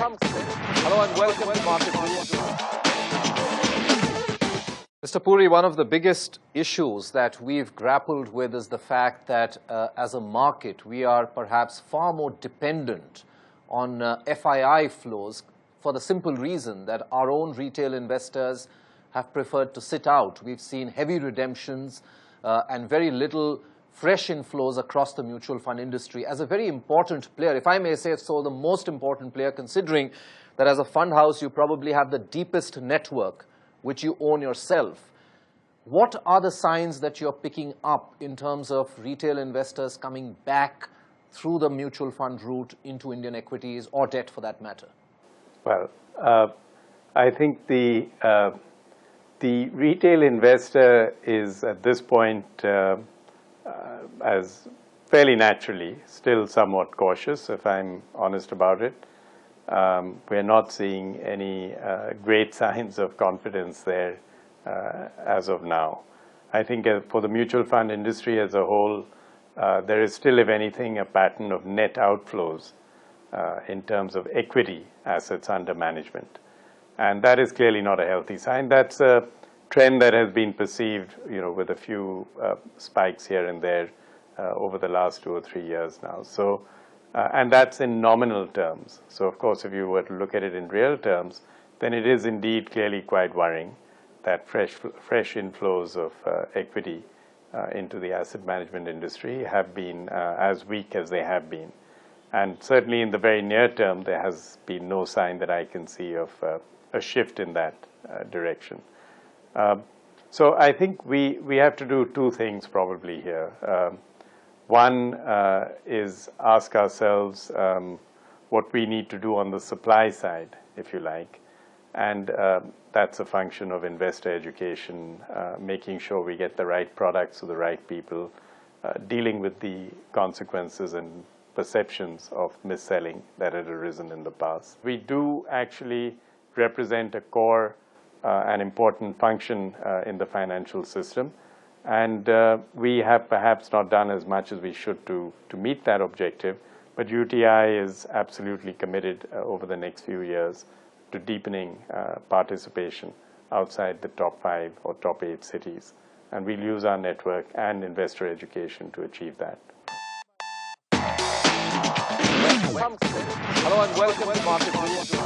Hello and welcome to Market View. Mr. Puri, one of the biggest issues that we've grappled with is the fact that as a market, we are perhaps far more dependent on FII flows for the simple reason that our own retail investors have preferred to sit out. We've seen heavy redemptions and very little fresh inflows across the mutual fund industry. As a very important player, if I may say so, the most important player, considering that as a fund house you probably have the deepest network which you own yourself. What are the signs that you're picking up in terms of retail investors coming back through the mutual fund route into Indian equities or debt for that matter? Well, I think the retail investor is at this point as fairly naturally still somewhat cautious, if I'm honest about it. We're not seeing any great signs of confidence there as of now. I think for the mutual fund industry as a whole, there is still, if anything, a pattern of net outflows in terms of equity assets under management. And that is clearly not a healthy sign. That's a trend that has been perceived, with a few spikes here and there over the last 2 or 3 years now. So, and that's in nominal terms. So, of course, if you were to look at it in real terms, then it is indeed clearly quite worrying that fresh inflows of equity into the asset management industry have been as weak as they have been. And certainly in the very near term, there has been no sign that I can see of a shift in that direction. So I think we have to do two things probably here. One is ask ourselves what we need to do on the supply side, if you like. And that's a function of investor education, making sure we get the right products to the right people, dealing with the consequences and perceptions of mis-selling that had arisen in the past. We do actually represent a core and important function in the financial system. And we have perhaps not done as much as we should to meet that objective, but UTI is absolutely committed over the next few years to deepening participation outside the top 5 or top 8 cities. And we'll use our network and investor education to achieve that. Hello and welcome to Market View.